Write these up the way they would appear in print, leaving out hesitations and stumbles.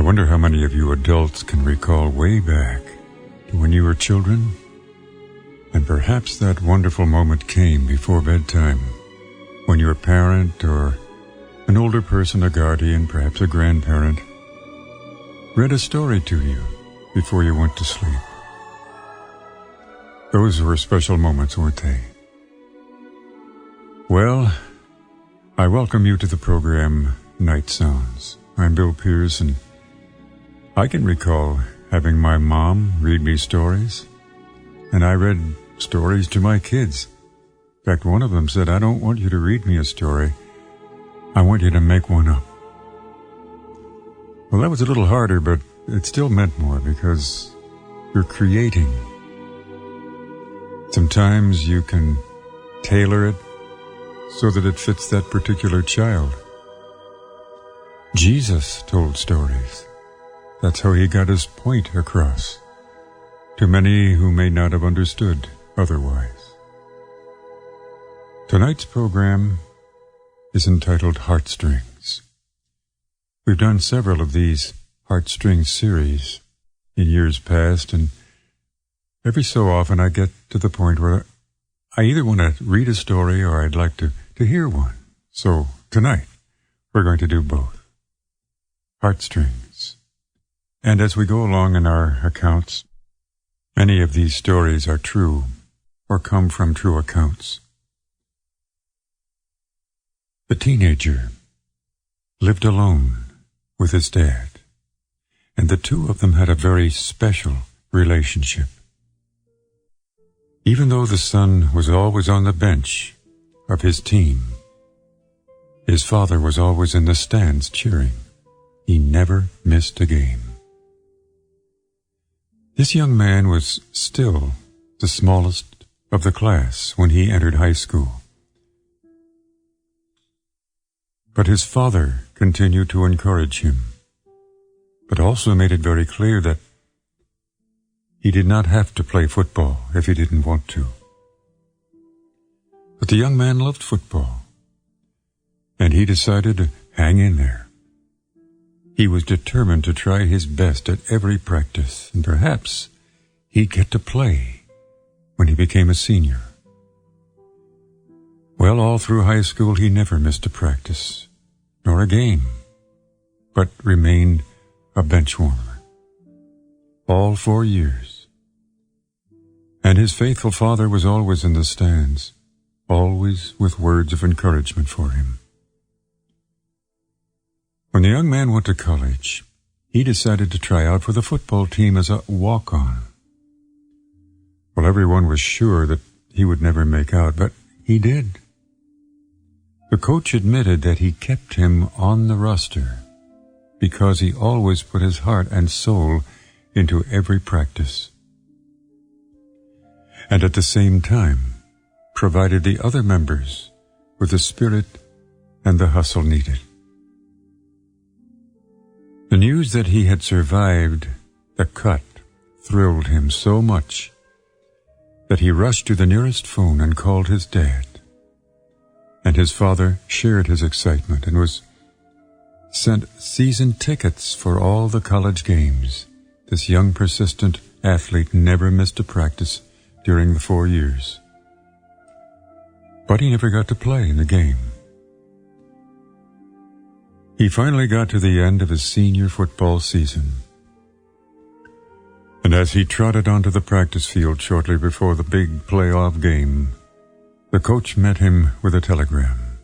wonder how many of you adults can recall way back to when you were children, and perhaps that wonderful moment came before bedtime, when your parent or an older person, a guardian, perhaps a grandparent, read a story to you before you went to sleep. Those were special moments, weren't they? Well, I welcome you to the program Nightsounds. I'm Bill Pearce, and I can recall having my mom read me stories, and I read stories to my kids. In fact, one of them said, "I don't want you to read me a story. I want you to make one up." Well, that was a little harder, but it still meant more because you're creating. Sometimes you can tailor it so that it fits that particular child. Jesus told stories. That's how he got his point across to many who may not have understood otherwise. Tonight's program is entitled Heartstrings. We've done several of these Heartstrings series in years past, and every so often I get to the point where I either want to read a story or I'd like to hear one. So tonight we're going to do both. Heartstrings. And as we go along in our accounts, many of these stories are true or come from true accounts. The teenager lived alone with his dad, and the two of them had a very special relationship. Even though the son was always on the bench of his team, his father was always in the stands cheering. He never missed a game. This young man was still the smallest of the class when he entered high school. But his father continued to encourage him, but also made it very clear that he did not have to play football if he didn't want to. But the young man loved football, and he decided to hang in there. He was determined to try his best at every practice, and perhaps he'd get to play when he became a senior. Well, all through high school, he never missed a practice, nor a game, but remained a bench warmer. All 4 years. And his faithful father was always in the stands, always with words of encouragement for him. When the young man went to college, he decided to try out for the football team as a walk-on. Well, everyone was sure that he would never make out, but he did. The coach admitted that he kept him on the roster because he always put his heart and soul into every practice, and at the same time provided the other members with the spirit and the hustle needed. The news that he had survived the cut thrilled him so much that he rushed to the nearest phone and called his dad. And his father shared his excitement and was sent season tickets for all the college games. This young, persistent athlete never missed a practice during the 4 years. But he never got to play in the game. He finally got to the end of his senior football season. And as he trotted onto the practice field shortly before the big playoff game, the coach met him with a telegram.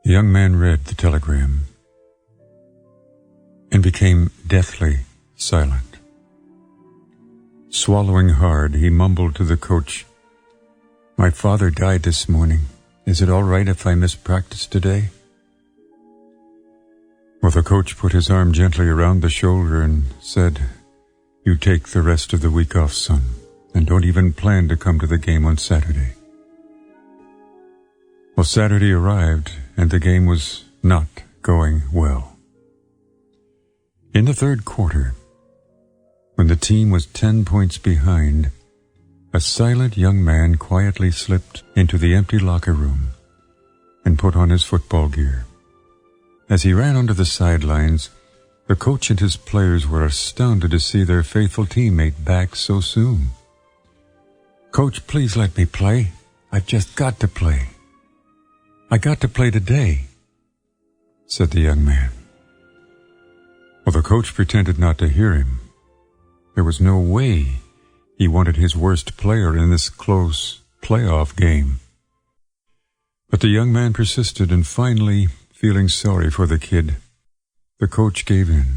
The young man read the telegram and became deathly silent. Swallowing hard, he mumbled to the coach, "My father died this morning. Is it all right if I miss practice today?" Well, the coach put his arm gently around the shoulder and said, "You take the rest of the week off, son, and don't even plan to come to the game on Saturday." Well, Saturday arrived, and the game was not going well. In the third quarter, when the team was 10 points behind, a silent young man quietly slipped into the empty locker room and put on his football gear As he ran onto the sidelines, the coach and his players were astounded to see their faithful teammate back so soon. "Coach, please let me play. I've just got to play. I got to play today," said the young man. Well, the coach pretended not to hear him. There was no way he wanted his worst player in this close playoff game. But the young man persisted, and finally, feeling sorry for the kid, the coach gave in.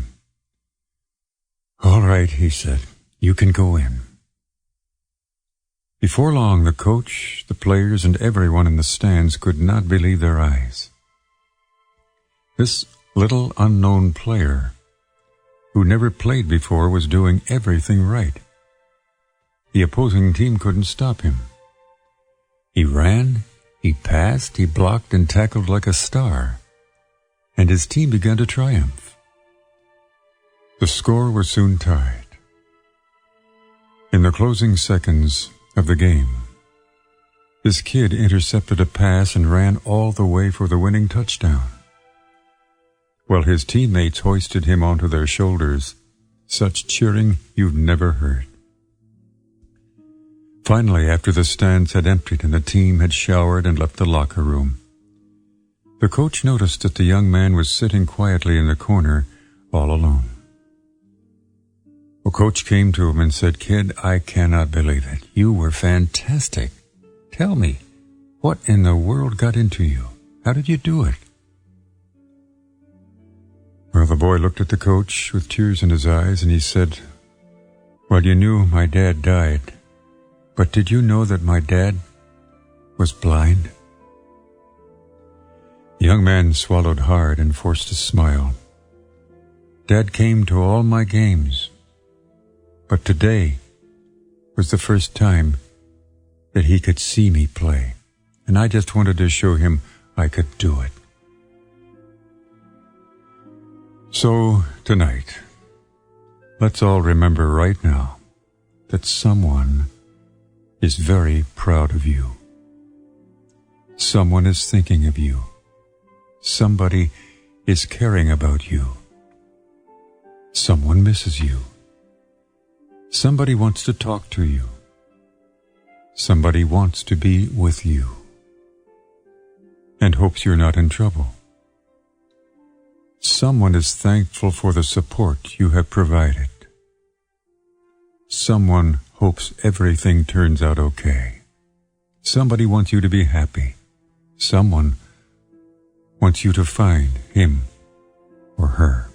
"All right," he said, "you can go in." Before long, the coach, the players, and everyone in the stands could not believe their eyes. This little unknown player, who never played before, was doing everything right. The opposing team couldn't stop him. He ran, he passed, he blocked and tackled like a star, and his team began to triumph. The score was soon tied. In the closing seconds of the game, this kid intercepted a pass and ran all the way for the winning touchdown, while his teammates hoisted him onto their shoulders. Such cheering you've never heard. Finally, after the stands had emptied and the team had showered and left the locker room, the coach noticed that the young man was sitting quietly in the corner, all alone. The coach came to him and said, "Kid, I cannot believe it. You were fantastic. Tell me, what in the world got into you? How did you do it?" Well, the boy looked at the coach with tears in his eyes, and he said, "Well, you knew my dad died. But did you know that my dad was blind?" The young man swallowed hard and forced a smile. "Dad came to all my games, but today was the first time that he could see me play, and I just wanted to show him I could do it." So, tonight, let's all remember right now that someone is very proud of you. Someone is thinking of you. Somebody is caring about you. Someone misses you. Somebody wants to talk to you. Somebody wants to be with you and hopes you're not in trouble. Someone is thankful for the support you have provided. Someone hopes everything turns out okay. Somebody wants you to be happy. Someone wants you to find him or her.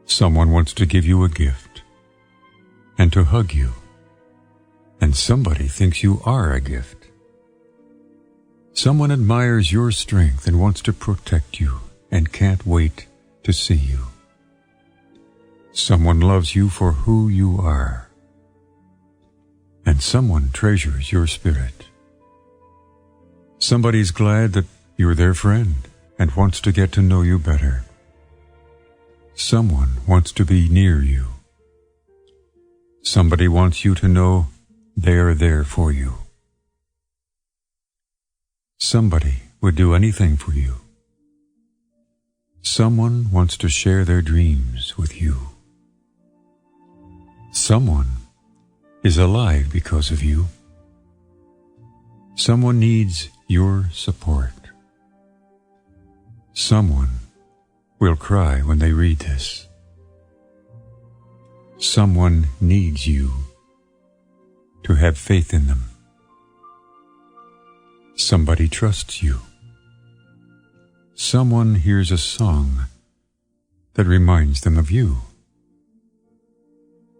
Someone wants to give you a gift and to hug you. And somebody thinks you are a gift. Someone admires your strength and wants to protect you and can't wait to see you. Someone loves you for who you are. And someone treasures your spirit. Somebody's glad that you're their friend and wants to get to know you better. Someone wants to be near you. Somebody wants you to know they're there for you. Somebody would do anything for you. Someone wants to share their dreams with you. Someone is alive because of you. Someone needs your support. Someone will cry when they read this. Someone needs you to have faith in them. Somebody trusts you. Someone hears a song that reminds them of you.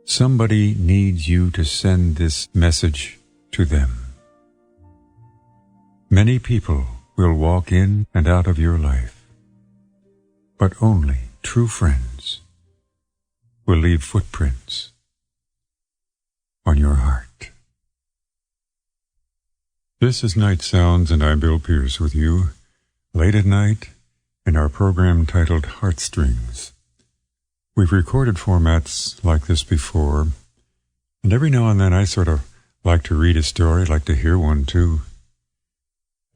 Somebody needs you to send this message to them. Many people will walk in and out of your life, but only true friends will leave footprints on your heart. This is Nightsounds, and I'm Bill Pearce with you late at night in our program titled Heartstrings. We've recorded formats like this before, and every now and then I sort of like to read a story, like to hear one too.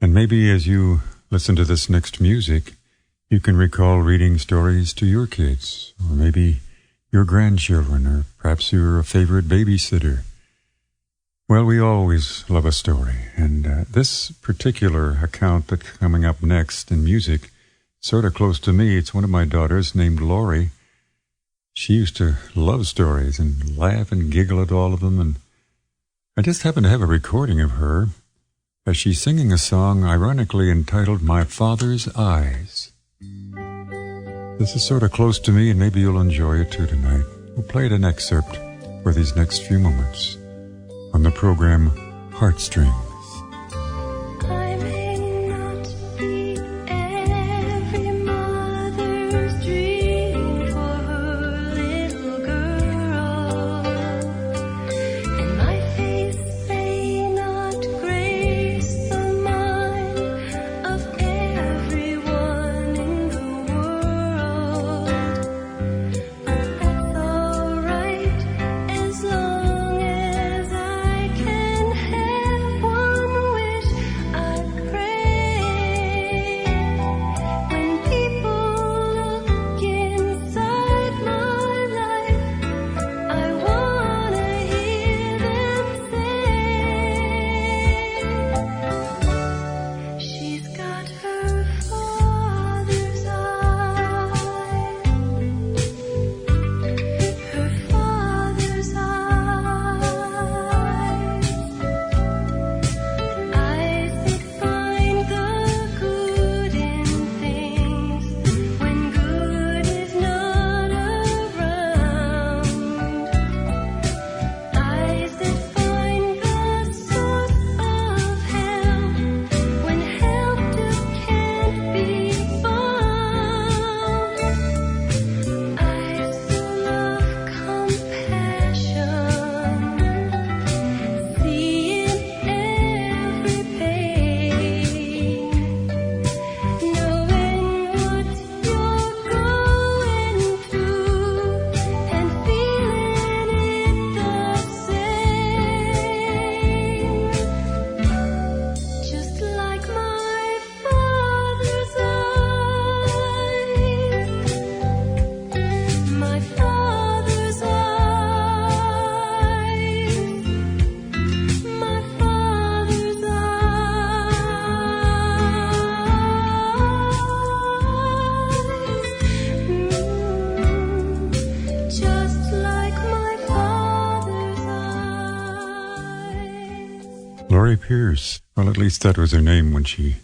And maybe as you listen to this next music, You can recall reading stories to your kids, or maybe your grandchildren, or perhaps you're a favorite babysitter. Well, we always love a story, and this particular account that's coming up next in music, sort of close to me, it's one of my daughters named Lori. She used to love stories and laugh and giggle at all of them, and I just happen to have a recording of her as she's singing a song ironically entitled My Father's Eyes. This is sort of close to me, and maybe you'll enjoy it too tonight. We'll play an excerpt for these next few moments on the program Heartstrings. Bill Pearce. Well, at least that was her name when she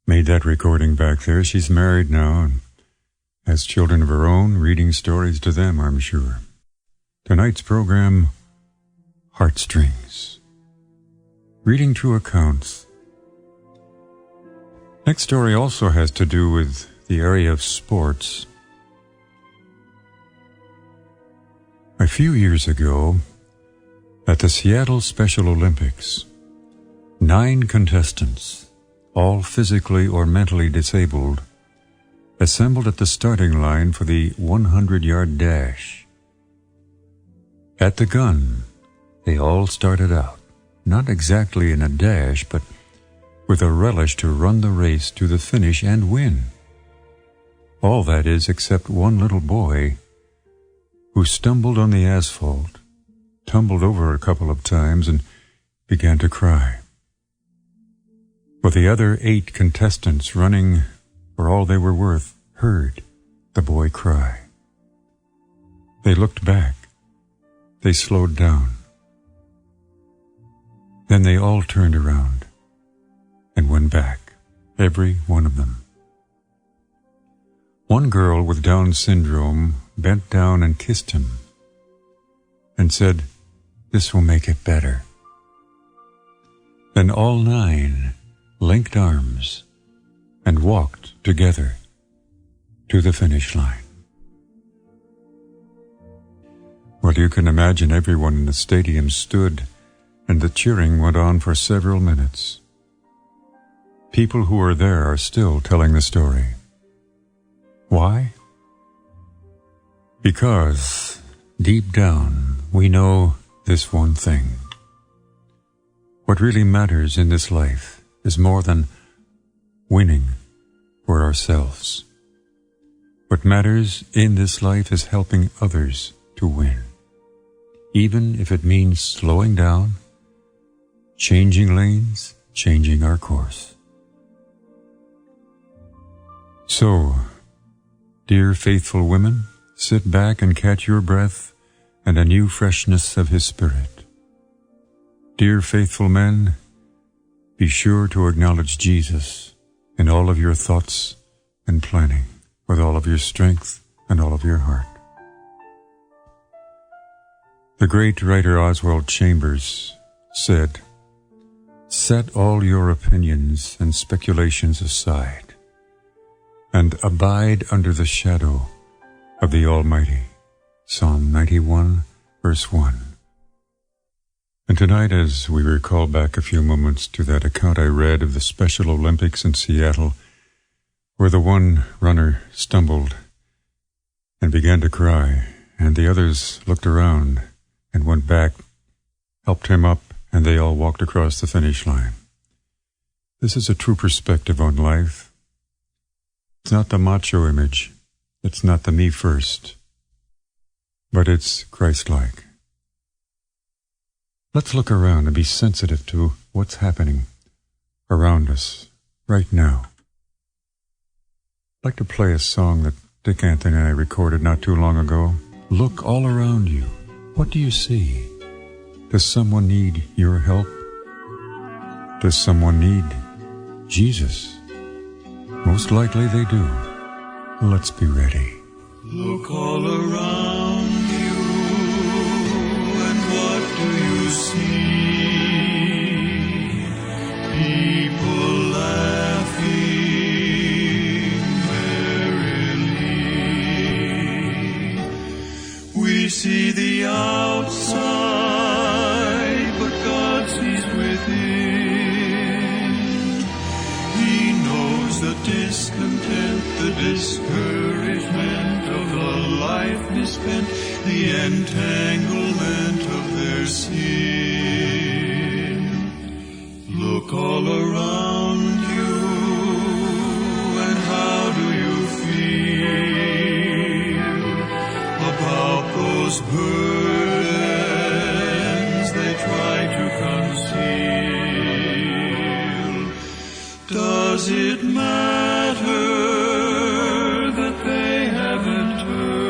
made that recording back there. She's married now and has children of her own, reading stories to them, I'm sure. Tonight's program, Heartstrings. Reading true accounts. Next story also has to do with the area of sports. A few years ago, at the Seattle Special Olympics, 9 contestants, all physically or mentally disabled, assembled at the starting line for the 100-yard dash. At the gun, they all started out, not exactly in a dash, but with a relish to run the race to the finish and win. All that is, except one little boy who stumbled on the asphalt, tumbled over a couple of times, and began to cry. But the other 8 contestants running for all they were worth heard the boy cry. They looked back. They slowed down. Then they all turned around and went back, every one of them. One girl with Down syndrome bent down and kissed him and said, "This will make it better." Then all 9 linked arms and walked together to the finish line. Well, you can imagine everyone in the stadium stood, and the cheering went on for several minutes. People who were there are still telling the story. Why? Because deep down we know this one thing. What really matters in this life is more than winning or ourselves. What matters in this life is helping others to win, even if it means slowing down, changing lanes, changing our course. So, dear faithful women, sit back and catch your breath and a new freshness of His Spirit. Dear faithful men, be sure to acknowledge Jesus in all of your thoughts and planning, with all of your strength and all of your heart. The great writer Oswald Chambers said, "Set all your opinions and speculations aside, and abide under the shadow of the Almighty." Psalm 91, verse 1. And tonight, as we recall back a few moments to that account I read of the Special Olympics in Seattle, where the one runner stumbled and began to cry, and the others looked around and went back, helped him up, and they all walked across the finish line. This is a true perspective on life. It's not the macho image. It's not the me first. But it's Christ-like. Let's look around and be sensitive to what's happening around us right now. I'd like to play a song that Dick Anthony and I recorded not too long ago. Look all around you. What do you see? Does someone need your help? Does someone need Jesus? Most likely they do. Let's be ready. Look all around you, and what do you see? People laughing merrily. We see the outside, but God sees within. He knows the discontent, the discouragement of the life misspent, the entanglement of their sin. Look all around you, and how do you feel about those burdens they try to conceal? Does it matter that they haven't heard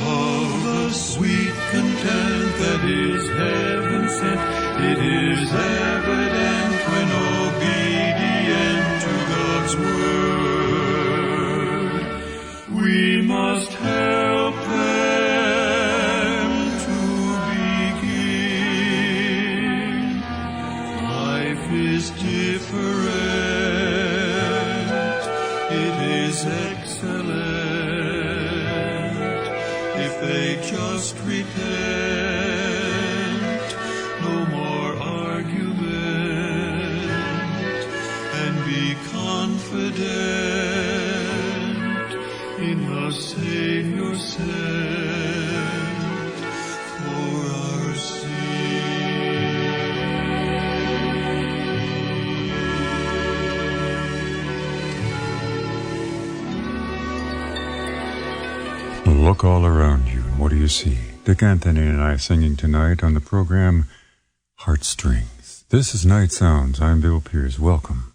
of the sweet content that is heaven sent? It is evident when obedient to God's word. We must help them to begin. Life is different. It is excellent if they just repent. No more argument, and be confident in the Savior sent for our sin. Look all around you, and what do you see? Dick Anthony and I singing tonight on the program Heartstrings. This is Nightsounds. I'm Bill Pearce. Welcome.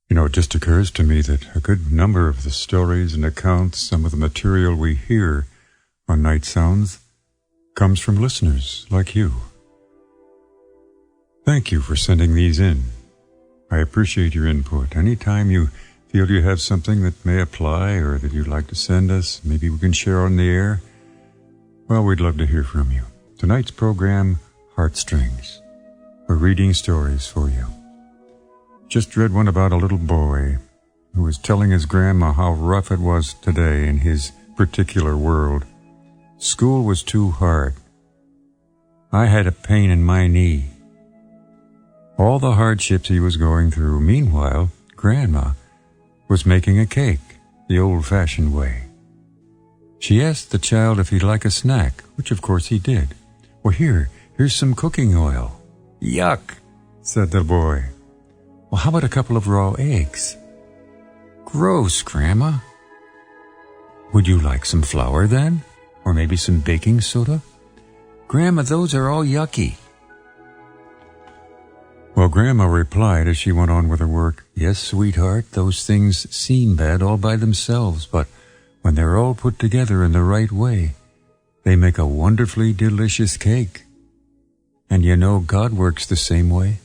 You know, it just occurs to me that a good number of the stories and accounts, some of the material we hear on Nightsounds, comes from listeners like you. Thank you for sending these in. I appreciate your input. Anytime you feel you have something that may apply or that you'd like to send us, maybe we can share on the air, well, we'd love to hear from you. Tonight's program, Heartstrings. We're reading stories for you. Just read one about a little boy who was telling his grandma how rough it was today in his particular world. School was too hard. I had a pain in my knee. All the hardships he was going through. Meanwhile, Grandma was making a cake the old-fashioned way. She asked the child if he'd like a snack, which of course he did. Well, here's some cooking oil. Yuck, said the boy. Well, how about a couple of raw eggs? Gross, Grandma. Would you like some flour then? Or maybe some baking soda? Grandma, those are all yucky. Well, Grandma replied as she went on with her work, yes, sweetheart, those things seem bad all by themselves, but when they're all put together in the right way, they make a wonderfully delicious cake. And you know, God works the same way.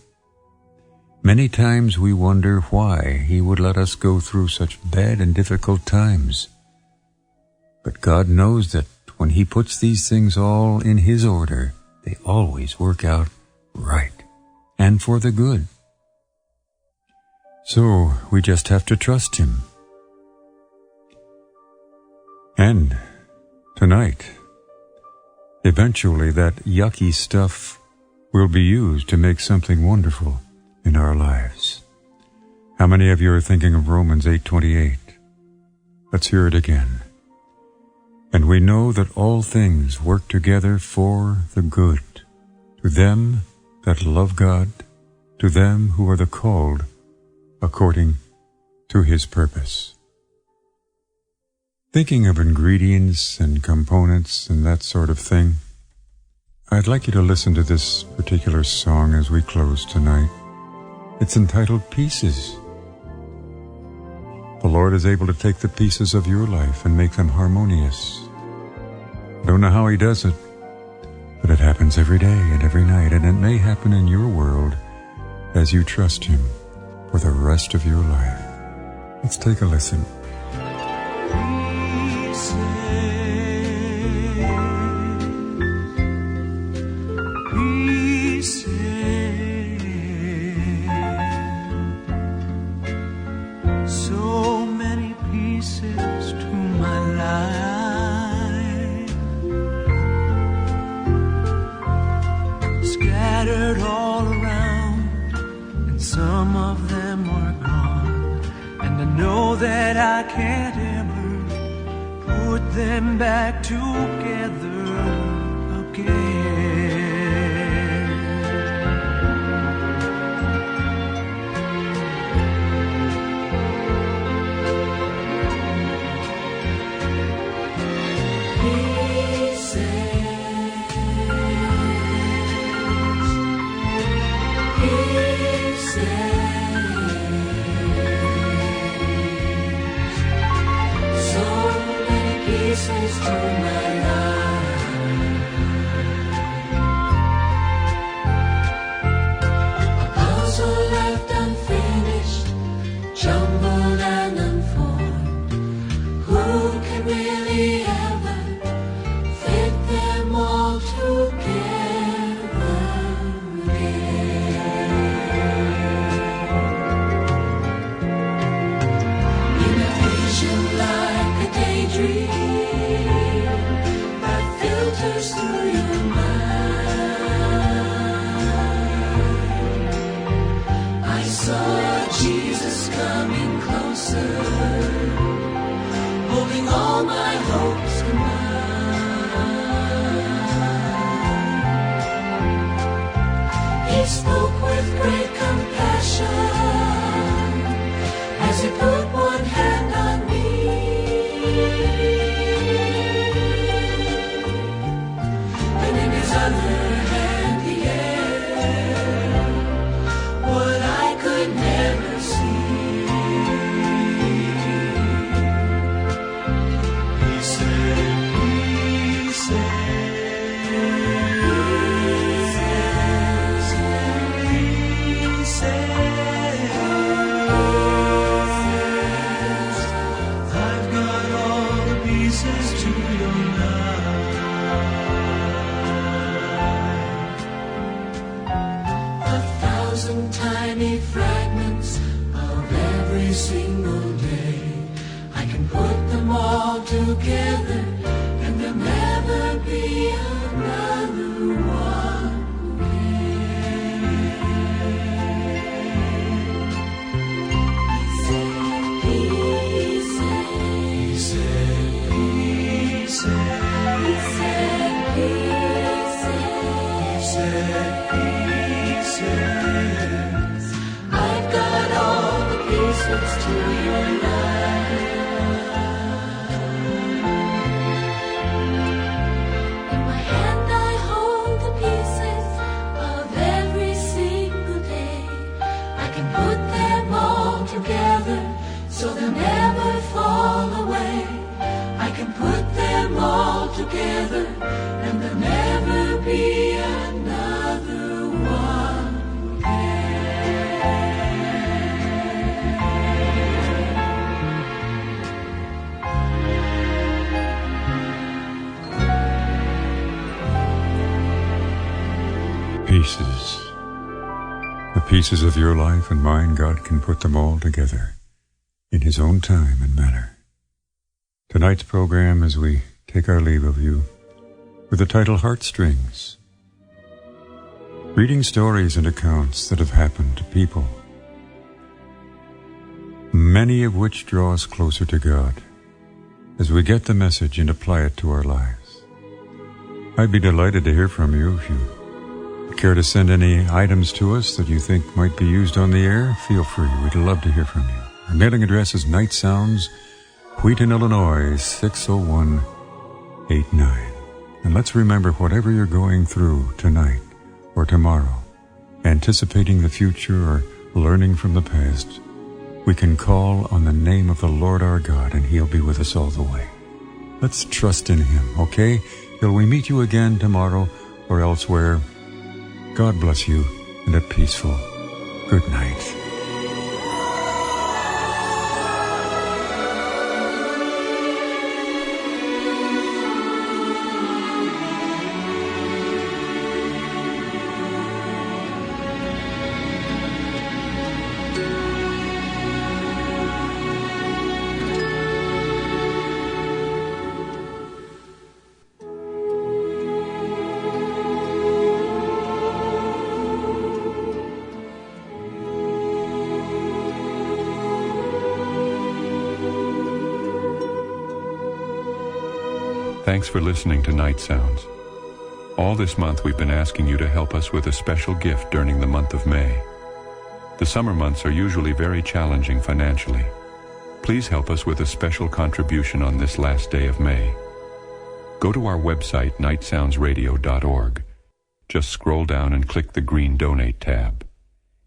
Many times we wonder why He would let us go through such bad and difficult times. But God knows that when He puts these things all in His order, they always work out right and for the good. So we just have to trust Him. And tonight, eventually that yucky stuff will be used to make something wonderful in our lives. How many of you are thinking of Romans 8:28? Let's hear it again. And we know that all things work together for the good, to them that love God, to them who are the called according to His purpose. Thinking of ingredients and components and that sort of thing, I'd like you to listen to this particular song as we close tonight. It's entitled Pieces. The Lord is able to take the pieces of your life and make them harmonious. I don't know how He does it, but it happens every day and every night, and it may happen in your world as you trust Him for the rest of your life. Let's take a listen. So many pieces to my life, scattered all around, and some of them are gone, and I know that I can't ever put them back together again. Pieces to my life, a puzzle left unfinished, jumbled and unformed. Who can really ever fit them all together again? In a vision like a daydream through your mind, I saw Jesus coming closer, holding all my hopes combined. He spoke with great compassion as He put one hand on me. Other hand He held what I could never see. He said, I've got all the pieces to your life. Tiny fragments of every single day, I can put them all together, and there'll never be another one again. He said, pieces. He said, pieces. He said, pieces. He said, pieces. I've got so they'll never fall away. I can put them all together, and there'll never be another one Pieces. The pieces of your life and mine, God can put them all together in His own time and manner. Tonight's program, as we take our leave of you, with the title Heartstrings. Reading stories and accounts that have happened to people, many of which draw us closer to God, as we get the message and apply it to our lives. I'd be delighted to hear from you. If you care to send any items to us that you think might be used on the air, feel free. We'd love to hear from you. Our mailing address is Nightsounds, Wheaton, Illinois, 60189. And let's remember, whatever you're going through tonight or tomorrow, anticipating the future or learning from the past, we can call on the name of the Lord our God, and He'll be with us all the way. Let's trust in Him, okay? Till we meet you again tomorrow or elsewhere, God bless you, and a peaceful good night. Thanks for listening to Nightsounds. All this month we've been asking you to help us with a special gift during the month of May. The summer months are usually very challenging financially. Please help us with a special contribution on this last day of May. Go to our website, nightsoundsradio.org. Just scroll down and click the green Donate tab.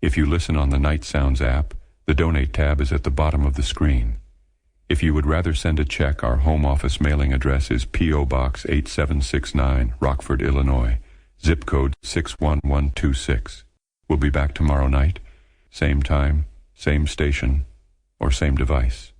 If you listen on the Nightsounds app, the Donate tab is at the bottom of the screen. If you would rather send a check, our home office mailing address is P.O. Box 8769, Rockford, Illinois, zip code 61126. We'll be back tomorrow night, same time, same station, or same device.